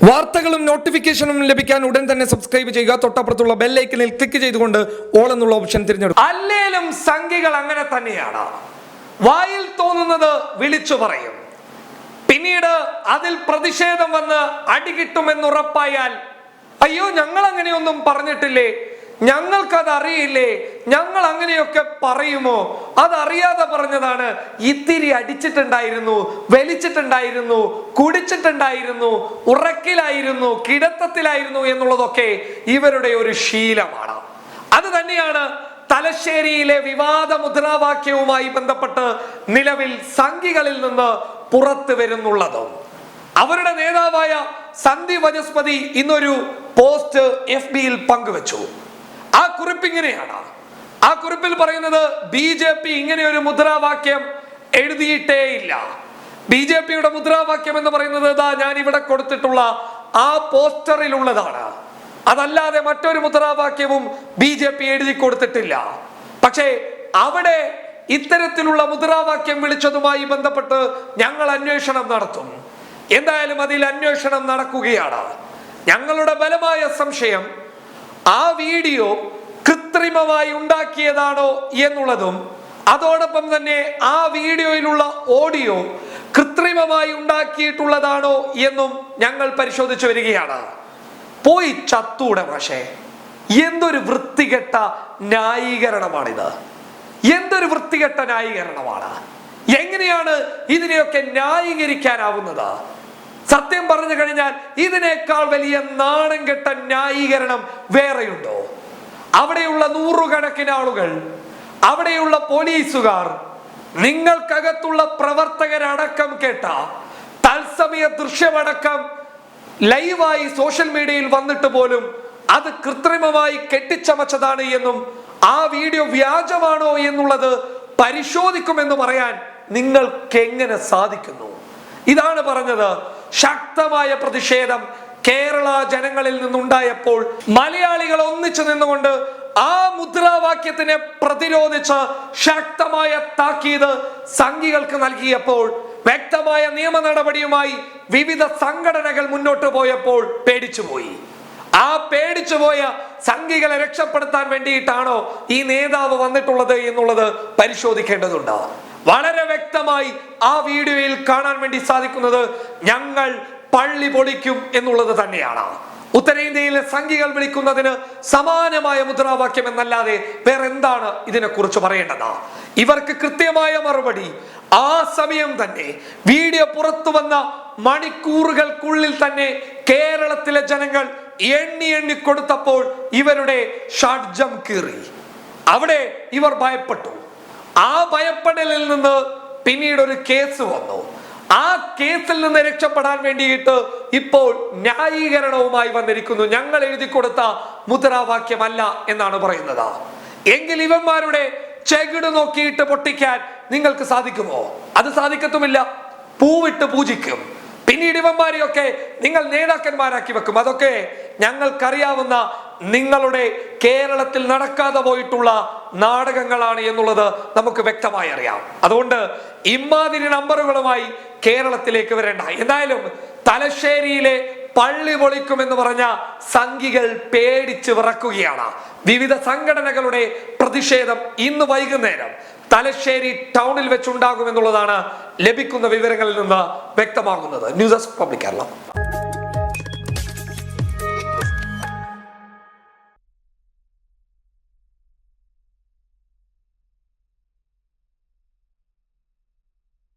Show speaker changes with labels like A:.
A: വാർത്തകളും നോട്ടിഫിക്കേഷനും ലഭിക്കാൻ ഉടൻ തന്നെ സബ്സ്ക്രൈബ് ചെയ്യുക. തൊട്ടപ്പുറത്തുള്ള ബെൽ ഐക്കണിൽ ക്ലിക്ക് ചെയ്തുകൊണ്ട് ഓൾ എന്നുള്ള ഓപ്ഷൻ തിരഞ്ഞെടുക്കുക. അല്ലേലും സംഘികൾ അങ്ങനെ തന്നെയാണ്. വായിൽ തോന്നുന്നത് വിളിച്ചു പറയും. പിന്നീട് അതിൽ പ്രതിഷേധം വന്ന് അടികിട്ടുമെന്നുറപ്പായാൽ അയ്യോ ഞങ്ങൾ അങ്ങനെയൊന്നും പറഞ്ഞിട്ടില്ലേ, ഞങ്ങൾക്കത് അറിയില്ലേ, ഞങ്ങൾ അങ്ങനെയൊക്കെ പറയുമോ, അതറിയാതെ പറഞ്ഞതാണ്, ഇത്തിരി അടിച്ചിട്ടുണ്ടായിരുന്നു, വലിച്ചിട്ടുണ്ടായിരുന്നു, കുടിച്ചിട്ടുണ്ടായിരുന്നു, ഉറക്കിലായിരുന്നു, കിടത്തത്തിലായിരുന്നു എന്നുള്ളതൊക്കെ ഇവരുടെ ഒരു ശീലമാണ്. അത് തന്നെയാണ് തലശ്ശേരിയിലെ വിവാദ മുദ്രാവാക്യവുമായി ബന്ധപ്പെട്ട് നിലവിൽ സംഘികളിൽ നിന്ന് പുറത്തു വരുന്നുള്ളതും. അവരുടെ നേതാവായ സന്ദീപ് വനസ്പതി ഇന്നൊരു പോസ്റ്റ് FB-യിൽ പങ്കുവച്ചു. ആ കുറിപ്പ് ഇങ്ങനെയാണ്. ആ കുറിപ്പിൽ പറയുന്നത് BJP ഇങ്ങനെ ഒരു മുദ്രാവാക്യം എഴുതിയിട്ടേ ഇല്ല. BJPയുടെ മുദ്രാവാക്യം എന്ന് പറയുന്നത് ഞാൻ ഇവിടെ കൊടുത്തിട്ടുള്ള ആ പോസ്റ്ററിലുള്ളതാണ്. അതല്ലാതെ മറ്റൊരു മുദ്രാവാക്യവും BJP എഴുതി കൊടുത്തിട്ടില്ല. പക്ഷേ അവിടെ ഇത്തരത്തിലുള്ള മുദ്രാവാക്യം വിളിച്ചതുമായി ബന്ധപ്പെട്ട് ഞങ്ങൾ അന്വേഷണം നടത്തും. എന്തായാലും അതിൽ അന്വേഷണം നടക്കുകയാണ്. ഞങ്ങളുടെ ബലമായ സംശയം ആ വീഡിയോ കൃത്രിമമായി ഉണ്ടാക്കിയതാണോ എന്നുള്ളതും അതോടൊപ്പം തന്നെ ആ വീഡിയോയിലുള്ള ഓഡിയോ കൃത്രിമമായി ഉണ്ടാക്കിയിട്ടുള്ളതാണോ എന്നും ഞങ്ങൾ പരിശോധിച്ചു വരികയാണ്. പോയി ചത്തൂടെ പക്ഷേ എന്തൊരു വൃത്തികെട്ട ന്യായീകരണമാണിത്, എന്തൊരു വൃത്തികെട്ട ന്യായീകരണമാണ്. എങ്ങനെയാണ് ഇതിനെയൊക്കെ ന്യായീകരിക്കാനാവുന്നത്? സത്യം പറഞ്ഞു കഴിഞ്ഞാൽ ഇതിനേക്കാൾ വലിയ നാണം കെട്ട ന്യായീകരണം വേറെയുണ്ടോ? അവിടെയുള്ള നൂറുകണക്കിന് ആളുകൾ, അവിടെയുള്ള പോലീസുകാർ, നിങ്ങൾക്കകത്തുള്ള പ്രവർത്തകരടക്കം കേട്ട തത്സമയ ദൃശ്യമടക്കം ലൈവായി സോഷ്യൽ മീഡിയയിൽ വന്നിട്ട് പോലും അത് കൃത്രിമമായി കെട്ടിച്ചമച്ചതാണ് എന്നും ആ വീഡിയോ വ്യാജമാണോ എന്നുള്ളത് പരിശോധിക്കുമെന്ന് പറയാൻ നിങ്ങൾക്ക് എങ്ങനെ സാധിക്കുന്നു? ഇതാണ് പറഞ്ഞത്. ശക്തമായ പ്രതിഷേധം കേരള ജനങ്ങളിൽ നിന്നുണ്ടായപ്പോൾ മലയാളികൾ ഒന്നിച്ചു നിന്നുകൊണ്ട് ആ മുദ്രാവാക്യത്തിനെ പ്രതിരോധിച്ച് ശക്തമായ താക്കീത് സംഘികൾക്ക് നൽകിയപ്പോൾ, വ്യക്തമായ നിയമ നടപടിയുമായി വിവിധ സംഘടനകൾ മുന്നോട്ട് പോയപ്പോൾ പേടിച്ചുപോയി. ആ പേടിച്ചുപോയ സംഘികളെ രക്ഷപ്പെടുത്താൻ വേണ്ടിയിട്ടാണോ ഈ നേതാവ് വന്നിട്ടുള്ളത് എന്നുള്ളത് പരിശോധിക്കേണ്ടതുണ്ട്. വളരെ വ്യക്തമായി ആ വീഡിയോയിൽ കാണാൻ വേണ്ടി സാധിക്കുന്നത് ഞങ്ങൾ പള്ളി പൊളിക്കും എന്നുള്ളത് തന്നെയാണ്. ഉത്തരേന്ത്യയിലെ സംഘികൾ വിളിക്കുന്നതിന് സമാനമായ മുദ്രാവാക്യം എന്നല്ലാതെ വേറെ എന്താണ് ഇതിനെക്കുറിച്ച് പറയേണ്ടത്? ഇവർക്ക് കൃത്യമായ മറുപടി ആ സമയം തന്നെ വീഡിയോ പുറത്തു വന്ന മണിക്കൂറുകൾക്കുള്ളിൽ തന്നെ കേരളത്തിലെ ജനങ്ങൾ എണ്ണി കൊടുത്തപ്പോൾ ഇവരുടെ ഷഡ്ജം കീറി. അവിടെ ഇവർ ഭയപ്പെട്ടു. ആ ഭയപ്പെടലിൽ നിന്ന് പിന്നീട് ഒരു കേസ് വന്നു. ആ കേസിൽ നിന്ന് രക്ഷപ്പെടാൻ വേണ്ടിയിട്ട് ഇപ്പോൾ ന്യായീകരണവുമായി വന്നിരിക്കുന്നു. ഞങ്ങൾ എഴുതി കൊടുത്ത മുദ്രാവാക്യമല്ല എന്നാണ് പറയുന്നത്. എങ്കിൽ ഇവന്മാരുടെ ചെകിട് നോക്കിയിട്ട് പൊട്ടിക്കാൻ നിങ്ങൾക്ക് സാധിക്കുമോ? അത് സാധിക്കത്തുമില്ല. പൂവിട്ട് പൂജിക്കും. പിന്നീട് ഇവന്മാരെയൊക്കെ നിങ്ങൾ നേതാക്കന്മാരാക്കി വെക്കും. അതൊക്കെ ഞങ്ങൾക്കറിയാവുന്ന നിങ്ങളുടെ കേരളത്തിൽ നടക്കാതെ പോയിട്ടുള്ള നാടകങ്ങളാണ് എന്നുള്ളത് നമുക്ക് വ്യക്തമായി അറിയാം. അതുകൊണ്ട് ഇമാതിരി നമ്പറുകളുമായി കേരളത്തിലേക്ക് വരേണ്ട. എന്തായാലും തലശ്ശേരിയിലെ പള്ളി പൊളിക്കുമെന്ന് പറഞ്ഞ സംഘികൾ പേടിച്ച് വിറക്കുകയാണ്. വിവിധ സംഘടനകളുടെ പ്രതിഷേധം ഇന്ന് വൈകുന്നേരം തലശ്ശേരി ടൗണിൽ വെച്ചുണ്ടാകുമെന്നുള്ളതാണ് ലഭിക്കുന്ന വിവരങ്ങളിൽ നിന്ന് വ്യക്തമാകുന്നത്. News desk public Kerala.